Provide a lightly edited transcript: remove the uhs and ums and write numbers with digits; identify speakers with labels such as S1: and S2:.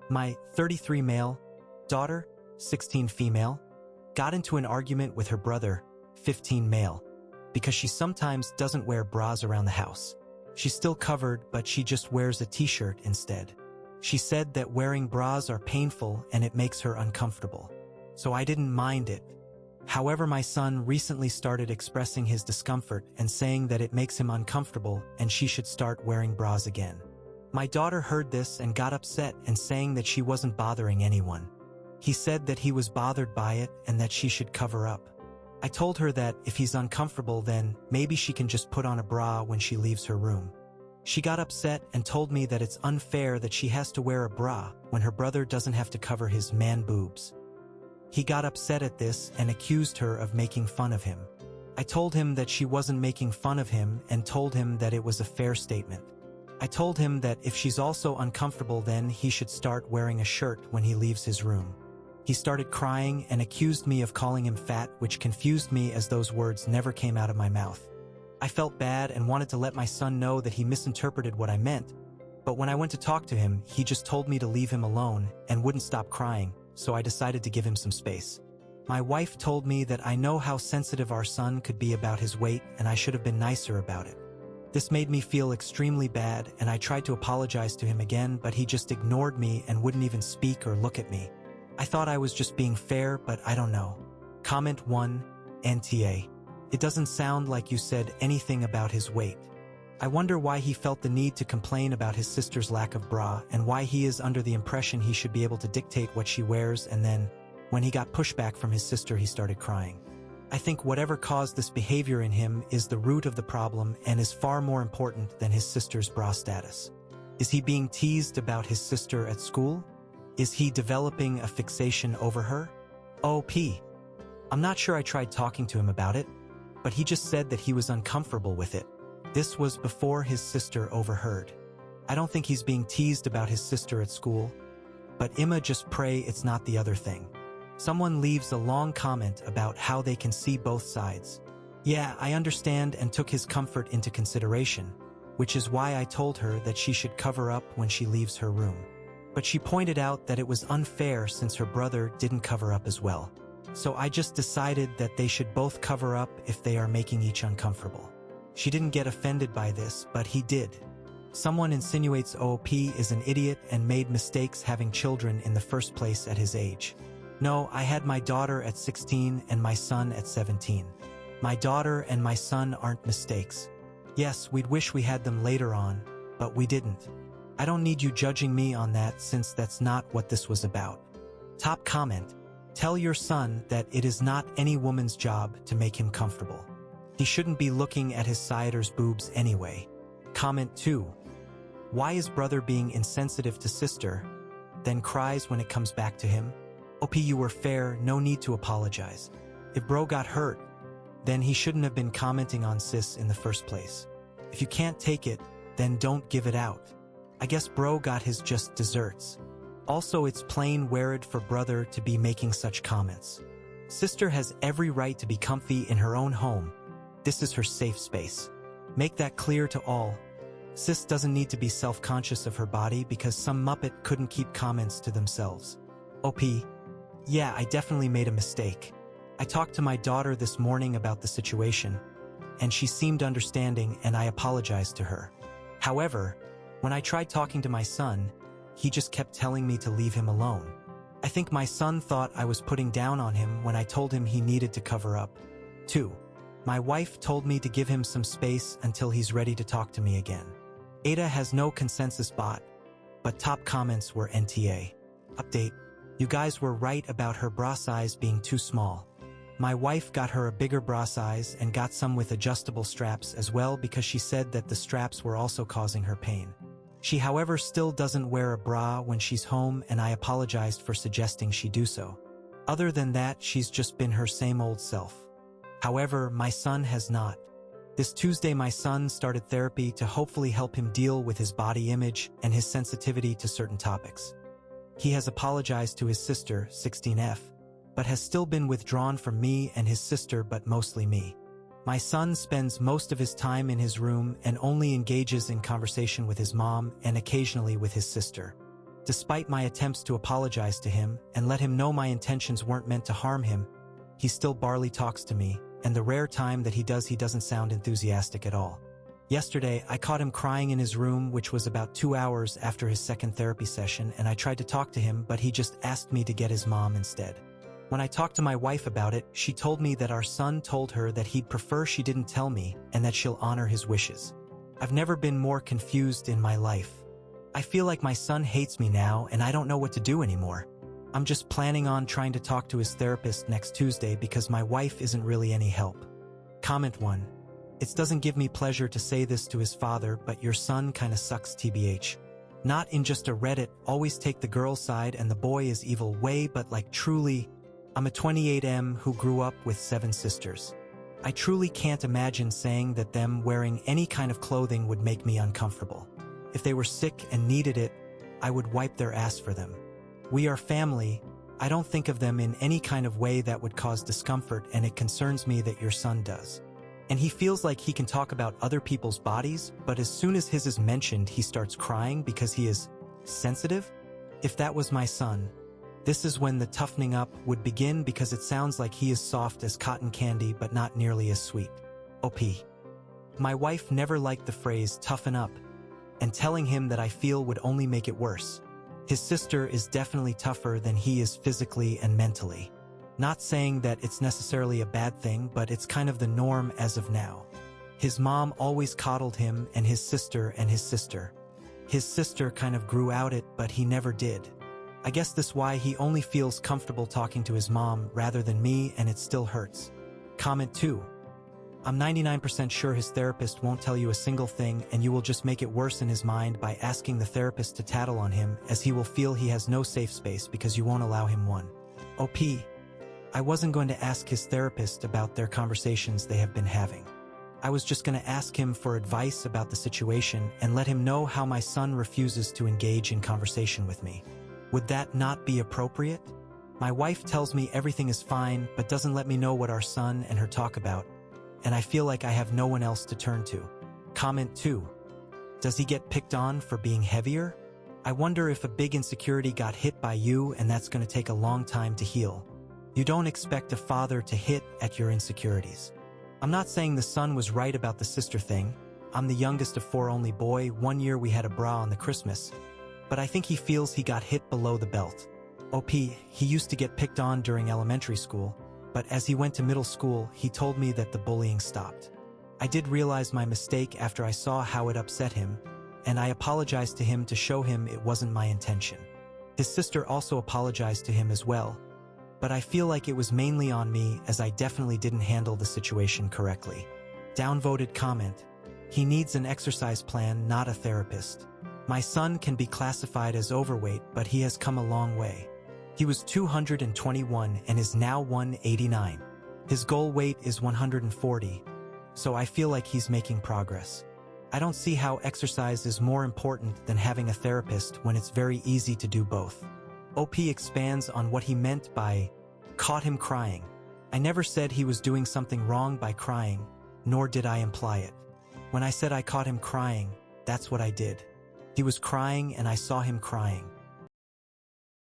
S1: My 33 male daughter, 16 female, got into an argument with her brother, 15 male, because she sometimes doesn't wear bras around the house. She's still covered, but she just wears a t-shirt instead. She said that wearing bras are painful and it makes her uncomfortable. So I didn't mind it. However, my son recently started expressing his discomfort and saying that it makes him uncomfortable and she should start wearing bras again. My daughter heard this and got upset and saying that she wasn't bothering anyone. He said that he was bothered by it and that she should cover up. I told her that if he's uncomfortable, then maybe she can just put on a bra when she leaves her room. She got upset and told me that it's unfair that she has to wear a bra when her brother doesn't have to cover his man boobs. He got upset at this and accused her of making fun of him. I told him that she wasn't making fun of him and told him that it was a fair statement. I told him that if she's also uncomfortable, then he should start wearing a shirt when he leaves his room. He started crying and accused me of calling him fat, which confused me as those words never came out of my mouth. I felt bad and wanted to let my son know that he misinterpreted what I meant, but when I went to talk to him, he just told me to leave him alone and wouldn't stop crying, so I decided to give him some space. My wife told me that I know how sensitive our son could be about his weight and I should have been nicer about it. This made me feel extremely bad and I tried to apologize to him again, but he just ignored me and wouldn't even speak or look at me. I thought I was just being fair, but I don't know. Comment 1, NTA. It doesn't sound like you said anything about his weight. I wonder why he felt the need to complain about his sister's lack of bra and why he is under the impression he should be able to dictate what she wears, and then, when he got pushback from his sister, he started crying. I think whatever caused this behavior in him is the root of the problem and is far more important than his sister's bra status. Is he being teased about his sister at school? Is he developing a fixation over her? OP. I'm not sure. I tried talking to him about it, but he just said that he was uncomfortable with it. This was before his sister overheard. I don't think he's being teased about his sister at school, but Emma, just pray it's not the other thing. Someone leaves a long comment about how they can see both sides. Yeah, I understand and took his comfort into consideration, which is why I told her that she should cover up when she leaves her room. But she pointed out that it was unfair since her brother didn't cover up as well. So I just decided that they should both cover up if they are making each uncomfortable. She didn't get offended by this, but he did. Someone insinuates OP is an idiot and made mistakes having children in the first place at his age. No, I had my daughter at 16 and my son at 17. My daughter and my son aren't mistakes. Yes, we'd wish we had them later on, but we didn't. I don't need you judging me on that since that's not what this was about. Top comment. Tell your son that it is not any woman's job to make him comfortable. He shouldn't be looking at his sider's boobs anyway. Comment 2. Why is brother being insensitive to sister, then cries when it comes back to him? OP, you were fair, no need to apologize. If bro got hurt, then he shouldn't have been commenting on sis in the first place. If you can't take it, then don't give it out. I guess bro got his just desserts. Also, it's plain weird for brother to be making such comments. Sister has every right to be comfy in her own home. This is her safe space. Make that clear to all. Sis doesn't need to be self-conscious of her body because some muppet couldn't keep comments to themselves. OP. Yeah, I definitely made a mistake. I talked to my daughter this morning about the situation, and she seemed understanding and I apologized to her. However, when I tried talking to my son, he just kept telling me to leave him alone. I think my son thought I was putting down on him when I told him he needed to cover up. 2. My wife told me to give him some space until he's ready to talk to me again. Ada has no consensus bot, but top comments were NTA. Update. You guys were right about her bra size being too small. My wife got her a bigger bra size and got some with adjustable straps as well because she said that the straps were also causing her pain. She, however, still doesn't wear a bra when she's home, and I apologized for suggesting she do so. Other than that, she's just been her same old self. However, my son has not. This Tuesday, my son started therapy to hopefully help him deal with his body image and his sensitivity to certain topics. He has apologized to his sister, 16F, but has still been withdrawn from me and his sister, but mostly me. My son spends most of his time in his room and only engages in conversation with his mom and occasionally with his sister. Despite my attempts to apologize to him and let him know my intentions weren't meant to harm him, he still barely talks to me, and the rare time that he doesn't sound enthusiastic at all. Yesterday, I caught him crying in his room, which was about 2 hours after his second therapy session, and I tried to talk to him, but he just asked me to get his mom instead. When I talked to my wife about it, she told me that our son told her that he'd prefer she didn't tell me and that she'll honor his wishes. I've never been more confused in my life. I feel like my son hates me now and I don't know what to do anymore. I'm just planning on trying to talk to his therapist next Tuesday because my wife isn't really any help. Comment 1. It doesn't give me pleasure to say this to his father, but your son kinda sucks tbh. Not in just a Reddit, always take the girl's side and the boy is evil way, but like truly, I'm a 28M who grew up with 7 sisters. I truly can't imagine saying that them wearing any kind of clothing would make me uncomfortable. If they were sick and needed it, I would wipe their ass for them. We are family. I don't think of them in any kind of way that would cause discomfort, and it concerns me that your son does. And he feels like he can talk about other people's bodies, but as soon as his is mentioned, he starts crying because he is sensitive? If that was my son, this is when the toughening up would begin, because it sounds like he is soft as cotton candy but not nearly as sweet. OP. My wife never liked the phrase toughen up, and telling him that I feel would only make it worse. His sister is definitely tougher than he is physically and mentally. Not saying that it's necessarily a bad thing, but it's kind of the norm as of now. His mom always coddled him and his sister and his sister. His sister kind of grew out it, but he never did. I guess that's why he only feels comfortable talking to his mom rather than me, and it still hurts. Comment 2. I'm 99% sure his therapist won't tell you a single thing, and you will just make it worse in his mind by asking the therapist to tattle on him, as he will feel he has no safe space because you won't allow him one. OP. I wasn't going to ask his therapist about their conversations they have been having. I was just going to ask him for advice about the situation and let him know how my son refuses to engage in conversation with me. Would that not be appropriate? My wife tells me everything is fine, but doesn't let me know what our son and her talk about, and I feel like I have no one else to turn to. Comment 2. Does he get picked on for being heavier? I wonder if a big insecurity got hit by you, and that's going to take a long time to heal. You don't expect a father to hit at your insecurities. I'm not saying the son was right about the sister thing. I'm the youngest of 4, only boy. 1 year we had a bra on the Christmas. But I think he feels he got hit below the belt. OP, he used to get picked on during elementary school, but as he went to middle school, he told me that the bullying stopped. I did realize my mistake after I saw how it upset him, and I apologized to him to show him it wasn't my intention. His sister also apologized to him as well, but I feel like it was mainly on me, as I definitely didn't handle the situation correctly. Downvoted comment. He needs an exercise plan, not a therapist. My son can be classified as overweight, but he has come a long way. He was 221 and is now 189. His goal weight is 140, so I feel like he's making progress. I don't see how exercise is more important than having a therapist when it's very easy to do both. OP expands on what he meant by caught him crying. I never said he was doing something wrong by crying, nor did I imply it. When I said I caught him crying, that's what I did. He was crying and I saw him crying.